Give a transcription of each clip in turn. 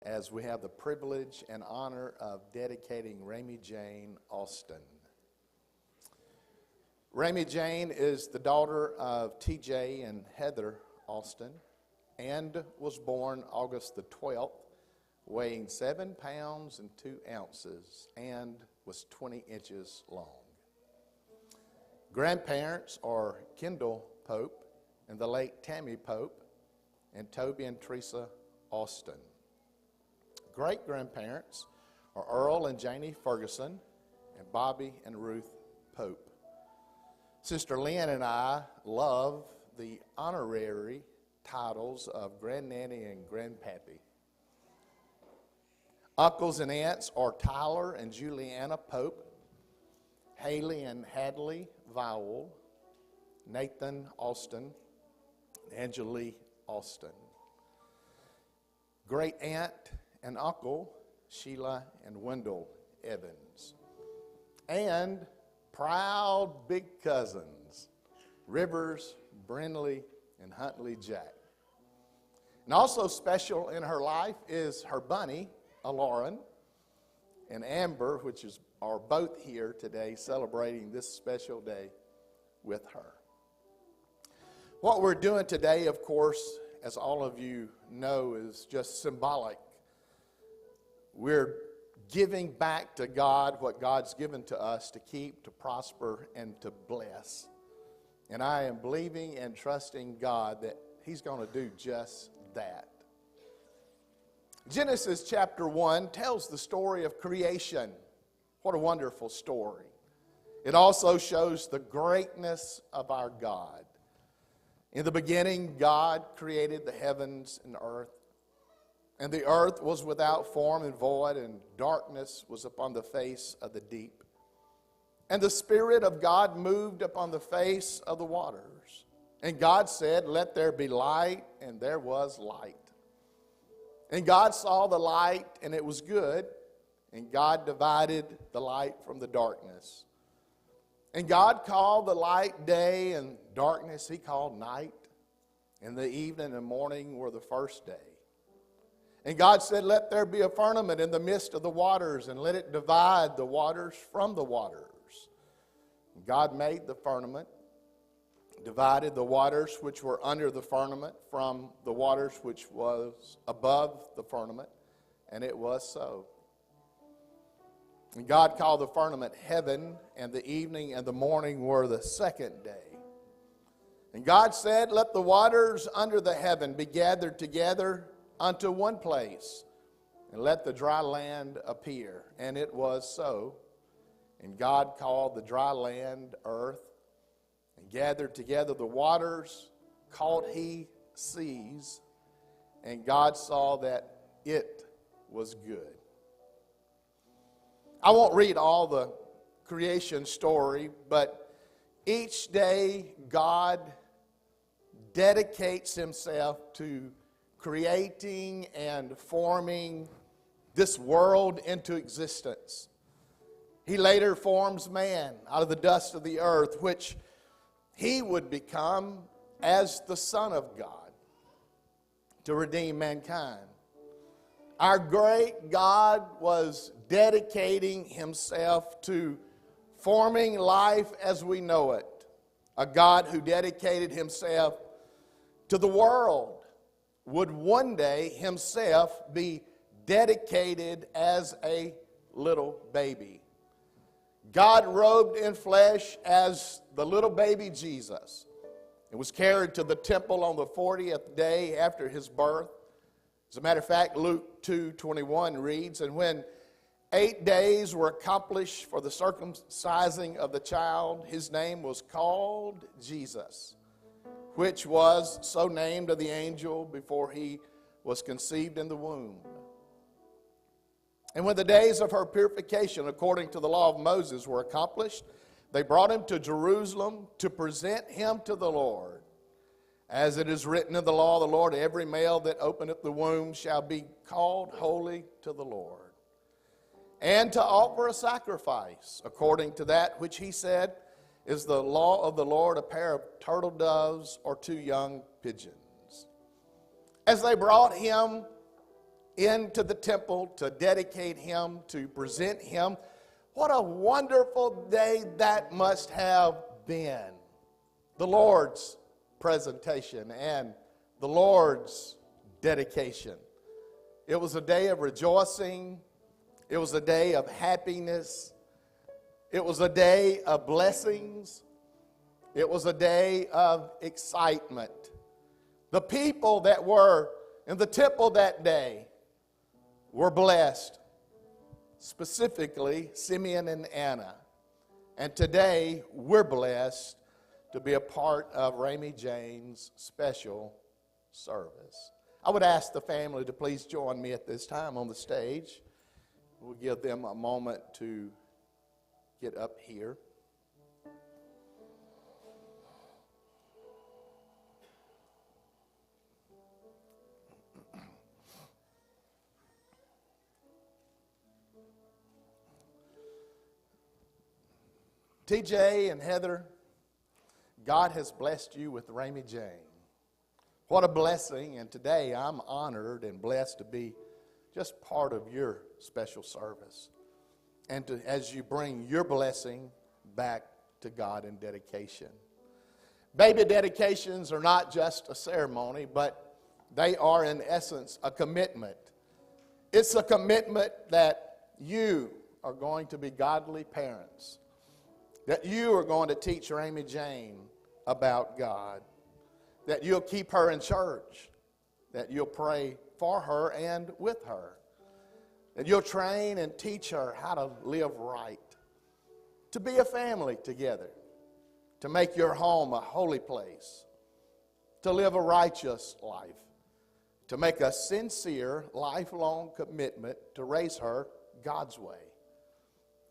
as we have the privilege and honor of dedicating Ramey Jane Austin. Ramey Jane is the daughter of T.J. and Heather Austin and was born August the 12th, weighing 7 pounds and 2 ounces and was 20 inches long. Grandparents are Kendall Pope and the late Tammy Pope and Toby and Teresa Austin. Great-grandparents are Earl and Janie Ferguson and Bobby and Ruth Pope. Sister Lynn and I love the honorary titles of Grandnanny and Grandpappy. Uncles and aunts are Tyler and Juliana Pope, Haley and Hadley Vowell, Nathan Austin, and Angelie Austin. Great aunt and uncle, Sheila and Wendell Evans. And proud big cousins, Rivers, Brindley, and Huntley Jack. And also special in her life is her bunny, Lauren, and Amber, which are both here today celebrating this special day with her. What we're doing today, of course, as all of you know, is just symbolic. We're giving back to God what God's given to us to keep, to prosper, and to bless. And I am believing and trusting God that He's going to do just that. Genesis chapter 1 tells the story of creation. What a wonderful story. It also shows the greatness of our God. In the beginning, God created the heavens and earth. And the earth was without form and void, and darkness was upon the face of the deep. And the Spirit of God moved upon the face of the waters. And God said, "Let there be light," and there was light. And God saw the light, and it was good. And God divided the light from the darkness. And God called the light day, and darkness He called night. And the evening and morning were the first day. And God said, "Let there be a firmament in the midst of the waters, and let it divide the waters from the waters." And God made the firmament, divided the waters which were under the firmament from the waters which was above the firmament, and it was so. And God called the firmament heaven, and the evening and the morning were the second day. And God said, "Let the waters under the heaven be gathered together unto one place, and let the dry land appear." And it was so. And God called the dry land earth, and gathered together the waters, called He seas. And God saw that it was good. I won't read all the creation story, but each day God dedicates Himself to creating and forming this world into existence. He later forms man out of the dust of the earth, which He would become as the Son of God to redeem mankind. Our great God was dedicating Himself to forming life as we know it. A God who dedicated Himself to the world would one day Himself be dedicated as a little baby. God robed in flesh as the little baby Jesus. It was carried to the temple on the 40th day after His birth. As a matter of fact, Luke 2:21 reads, "And when 8 days were accomplished for the circumcising of the child, His name was called Jesus, which was so named of the angel before He was conceived in the womb. And when the days of her purification according to the law of Moses were accomplished, they brought Him to Jerusalem to present Him to the Lord. As it is written in the law of the Lord, every male that openeth the womb shall be called holy to the Lord. And to offer a sacrifice according to that which He said is the law of the Lord, a pair of turtle doves or 2 young pigeons. As they brought Him into the temple to dedicate him, to present him. What a wonderful day that must have been. The Lord's presentation and the Lord's dedication. It was a day of rejoicing. It was a day of happiness. It was a day of blessings. It was a day of excitement. The people that were in the temple that day were blessed, specifically Simeon and Anna. And today we're blessed to be a part of Ramey Jane's special service. I would ask the family to please join me at this time on the stage. We'll give them a moment to get up here. TJ and Heather, God has blessed you with Ramey Jane. What a blessing, and today I'm honored and blessed to be just part of your special service. And as you bring your blessing back to God in dedication. Baby dedications are not just a ceremony, but they are in essence a commitment. It's a commitment that you are going to be godly parents, that you are going to teach Ramey Jane about God, that you'll keep her in church, that you'll pray for her and with her, that you'll train and teach her how to live right, to be a family together, to make your home a holy place, to live a righteous life, to make a sincere, lifelong commitment to raise her God's way.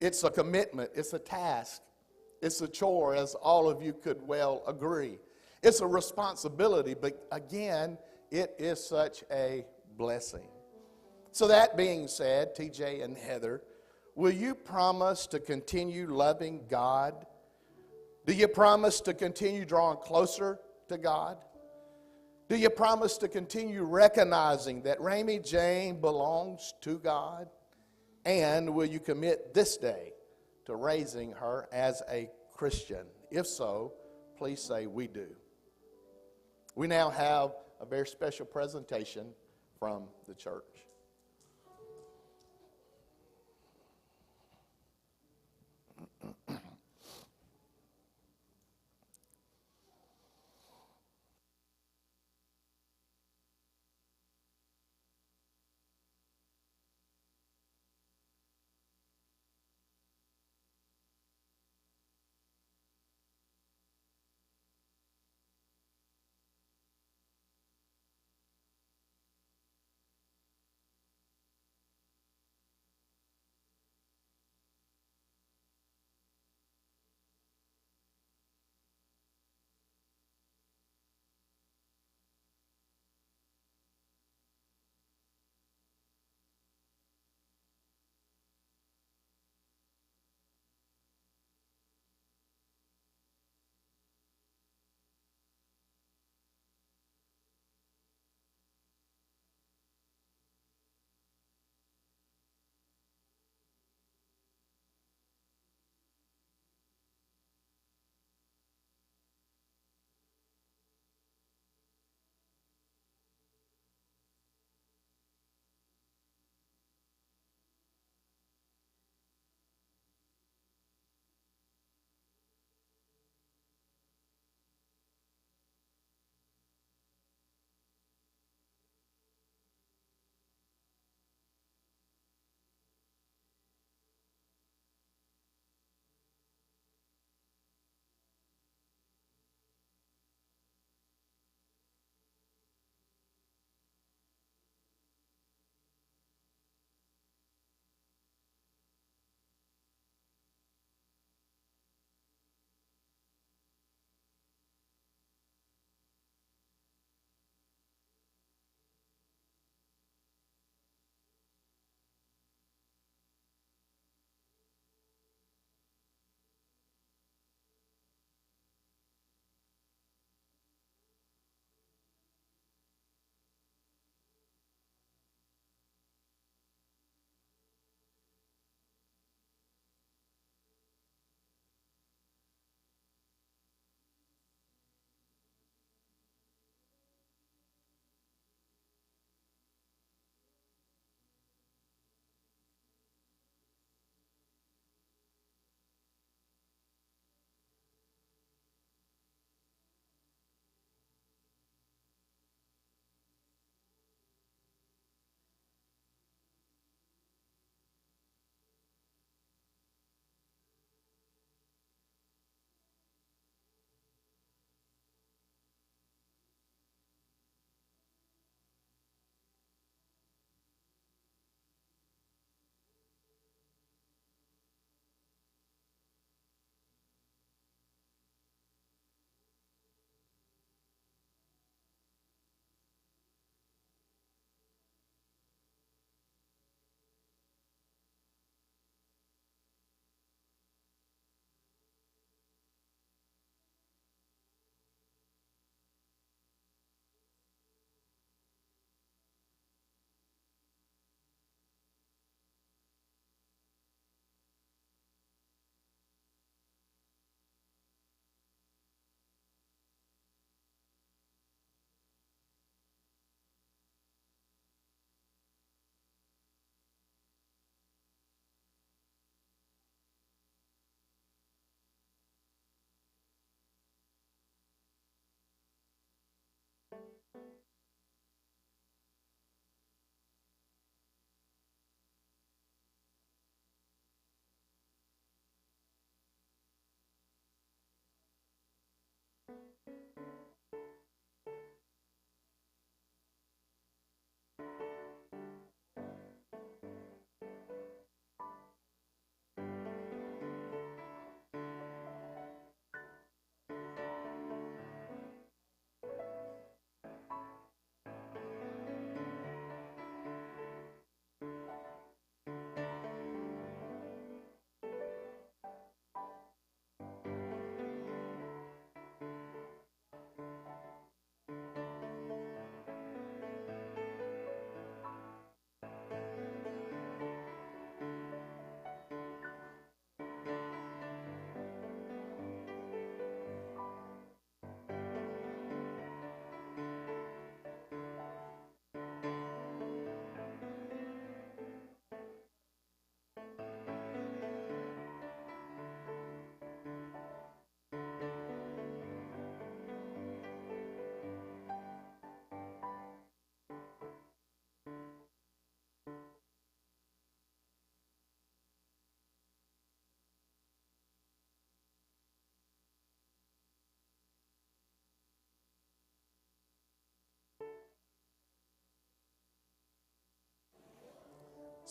It's a commitment, it's a task, it's a chore, as all of you could well agree. It's a responsibility, but again, it is such a blessing. So that being said, TJ and Heather, will you promise to continue loving God? Do you promise to continue drawing closer to God? Do you promise to continue recognizing that Ramey Jane belongs to God? And will you commit this day to raising her as a Christian? If so, please say we do. We now have a very special presentation from the church.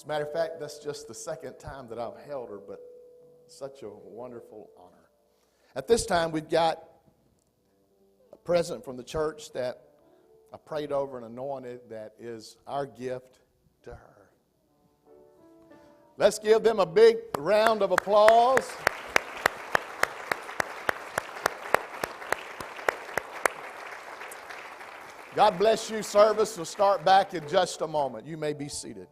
As a matter of fact, that's just the second time that I've held her, but such a wonderful honor. At this time, we've got a present from the church that I prayed over and anointed that is our gift to her. Let's give them a big round of applause. God bless you. Service will start back in just a moment. You may be seated.